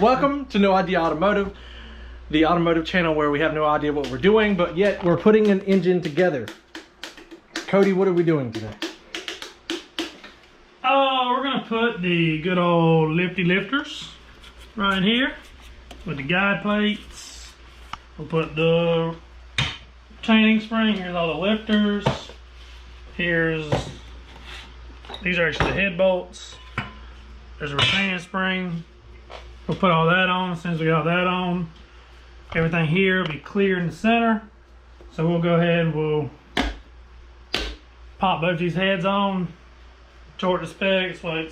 Welcome to No Idea Automotive, the automotive channel where we have no idea what we're doing, but yet we're putting an engine together. Cody, what are we doing today? Oh, we're gonna put the good old lifty lifters right here with the guide plates. We'll put the retaining spring. Here's all the lifters. These are actually the head bolts. There's a retaining spring. We'll put all that on. As soon as we got that on, everything here will be clear in the center. So we'll go ahead and we'll pop both these heads on, torque the specs, like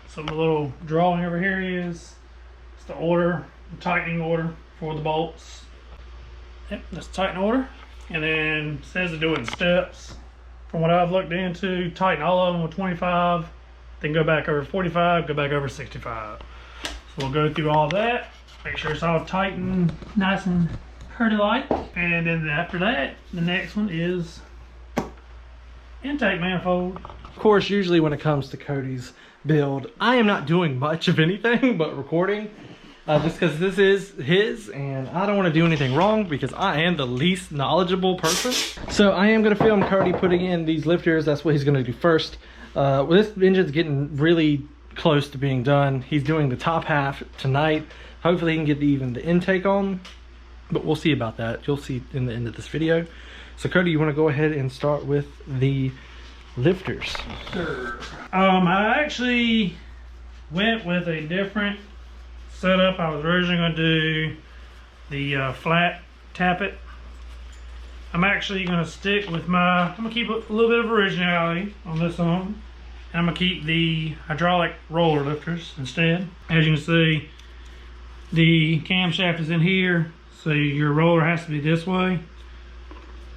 some little drawing over here is. It's the order, the tightening order for the bolts. Yep, that's the tighten order. And then it says to do it in steps. From what I've looked into, tighten all of them with 25, then go back over 45, go back over 65. So we'll go through all that, make sure it's all tight and nice and pretty-like. And then after that, the next one is intake manifold. Of course, usually when it comes to Cody's build, I am not doing much of anything but recording. Just because this is his and I don't want to do anything wrong because I am the least knowledgeable person. So I am going to film Cody putting in these lifters. That's what he's going to do first. Well, this engine's getting really close to being done. He's doing the top half tonight. Hopefully he can get even the intake on, but we'll see about that. You'll see in the end of this video. So Cody, you want to go ahead and start with the lifters? Sure. I actually went with a different setup. I was originally going to do the flat tappet. I'm actually going to stick with I'm going to keep a little bit of originality on this one. And I'm going to keep the hydraulic roller lifters instead. As you can see, the camshaft is in here, so your roller has to be this way.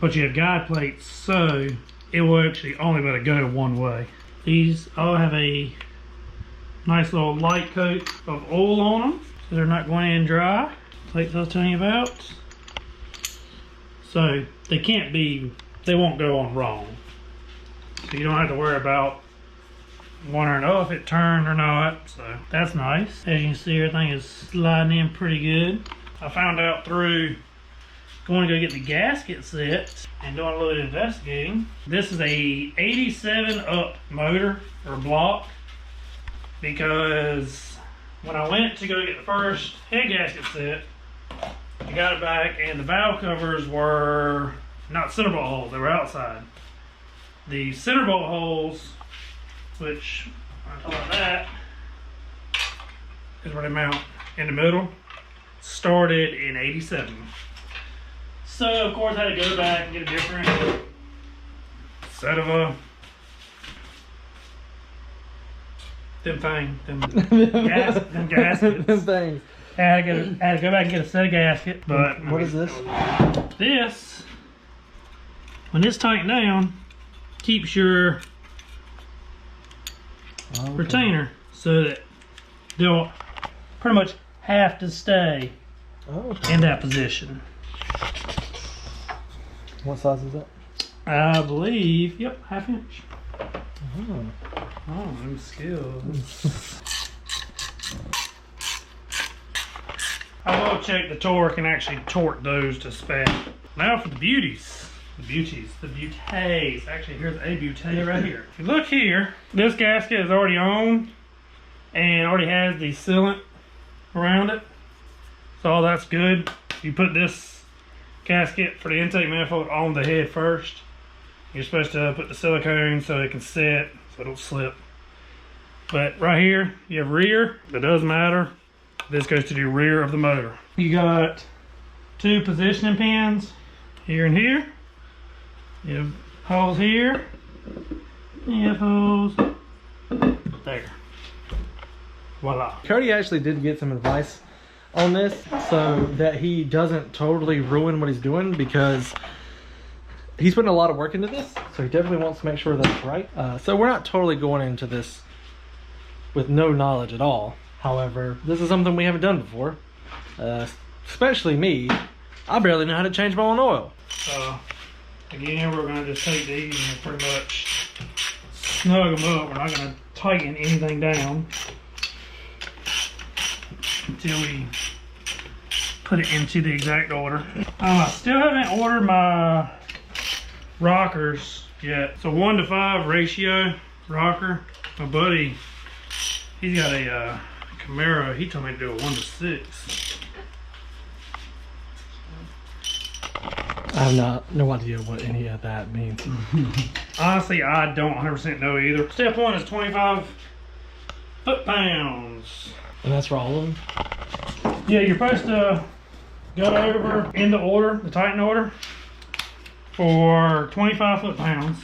But you have guide plates, so it will actually only be able to go one way. These all have a nice little light coat of oil on them, so they're not going in dry. Plates I was telling you about. So they won't go on wrong. So you don't have to worry about wondering, oh, if it turned or not. So that's nice. As you can see, everything is sliding in pretty good. I found out through going to go get the gasket set and doing a little bit of investigating. This is a 87 up motor or block, because when I went to go get the first head gasket set, I got it back and the valve covers were not center bolt holes, they were outside. The center bolt holes, which I talk about that, is where they mount in the middle, started in 87. So of course I had to go back and get a different set of them gaskets. Them things. I had to go back and get a set of gasket. But what is this? This, when it's tightened down, keeps your retainer, so that they'll pretty much have to stay in that position. What size is that? I believe, yep, 1/2 inch. Oh, I'm skills. I will check the torque and actually torque those to spec. Now for the beauties. Actually, here's a beauty right here. If you look here, this gasket is already on and already has the sealant around it. So all that's good. You put this gasket for the intake manifold on the head first. You're supposed to put the silicone so it can set, so it don't slip. But right here, you have rear. That doesn't matter. This goes to the rear of the motor. You got 2 positioning pins here and here. You have holes here. You have holes there. Voila. Cody actually did get some advice on this so that he doesn't totally ruin what he's doing, because he's putting a lot of work into this, so he definitely wants to make sure that's right. So we're not totally going into this with no knowledge at all. However, this is something we haven't done before, especially me. I barely know how to change my own oil. So again, we're going to just take these and pretty much snug them up. We're not going to tighten anything down. until we put it into the exact order. I still haven't ordered my rockers yet. It's a 1:5 ratio rocker. My buddy, he's got a Camaro. He told me to do a 1:6. I have no idea what any of that means. Honestly, I don't 100% know either. Step 1 is 25 foot-pounds. And that's for all of them? Yeah, you're supposed to go over in the order, the Titan order, for 25 foot-pounds.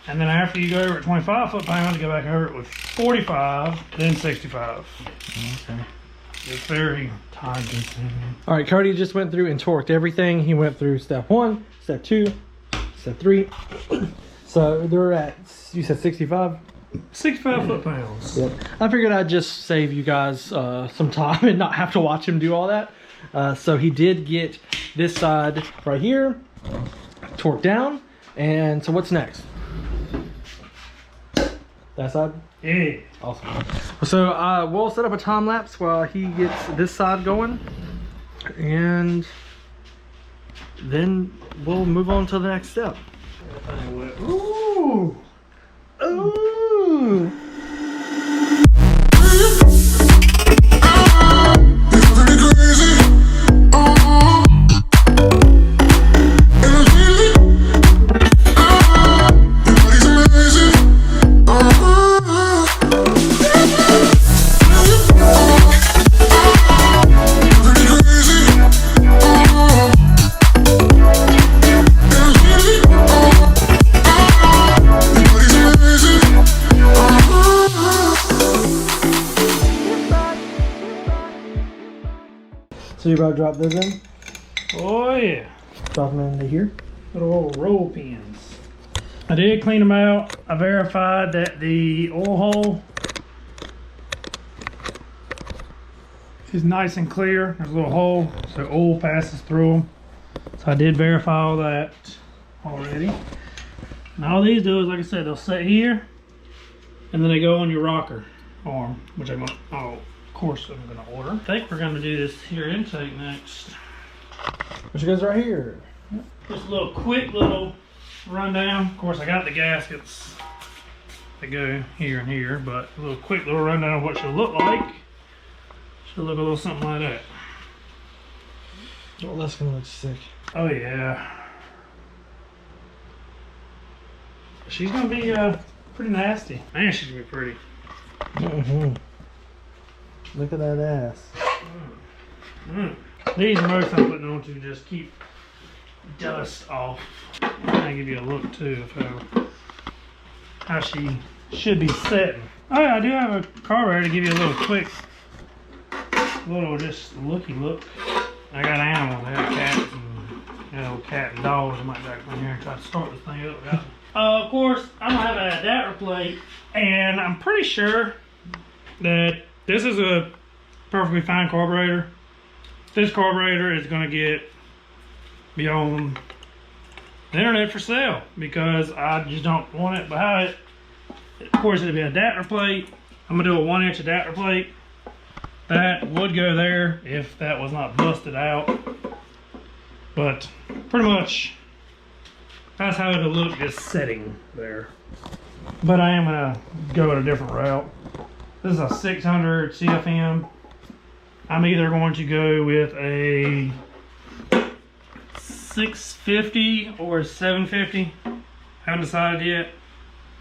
And then after you go over at 25 foot-pounds, go back over it with 45, then 65. Okay. It's very time consuming. All right, Cody just went through and torqued everything. He went through step 1, step 2, step 3. So they're at, you said 65? 65 foot-pounds. Yep. I figured I'd just save you guys some time and not have to watch him do all that. So he did get this side right here torqued down. And so what's next? That side? Yeah. Awesome. So we'll set up a time lapse while he gets this side going, and then we'll move on to the next step. Ooh! Ooh! So you about to drop those in? Oh yeah. Drop them into here? Little roll pins. I did clean them out. I verified that the oil hole is nice and clear. There's a little hole so oil passes through them. So I did verify all that already. And all these do is, like I said, they'll sit here and then they go on your rocker arm, which I'm gonna, of course I'm gonna order. I think we're gonna do this here intake next. Which goes right here. Just a little quick little rundown. Of course, I got the gaskets that go here and here, but a little quick little rundown of what she'll look like. She'll look a little something like that. Oh, that's gonna look sick. Oh yeah. She's gonna be pretty nasty. Man, she's gonna be pretty. Mm-hmm. Look at that ass. These are most I'm putting on to just keep dust off. I'll give you a look too of how she should be setting. Oh yeah, I do have a carburetor to give you a little quick, just looky look. I got animals. I got cats and little cat and dogs. I might back in here and try to start this thing up. Of course, I don't have an adapter plate, and I'm pretty sure that this is a perfectly fine carburetor. This carburetor is going to be on the internet for sale because I just don't want it behind it. Of course, it'll be an adapter plate. I'm going to do a 1-inch adapter plate. That would go there if that was not busted out. But pretty much that's how it'll look just sitting there. But I am going to go in a different route. This is a 600 CFM. I'm either going to go with a 650 or a 750. Haven't decided yet.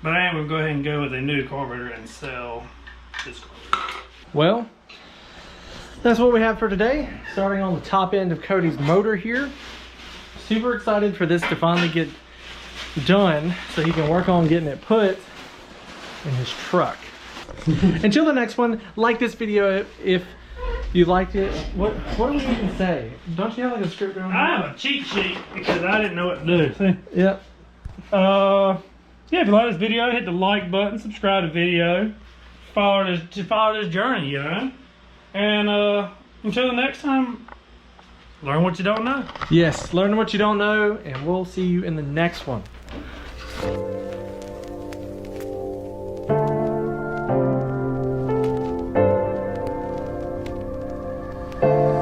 But I am going to go ahead and go with a new carburetor and sell this carburetor. Well, that's what we have for today. Starting on the top end of Cody's motor here. Super excited for this to finally get done so he can work on getting it put in his truck. Until the next one, like this video if you liked it. What do we even say? Don't you have like a script around? I have a cheat sheet because I didn't know what to do. See? Yep. Yeah, if you like this video, hit the like button, subscribe to the video, follow this journey, you know. And until the next time, learn what you don't know. Yes, learn what you don't know, and we'll see you in the next one. you.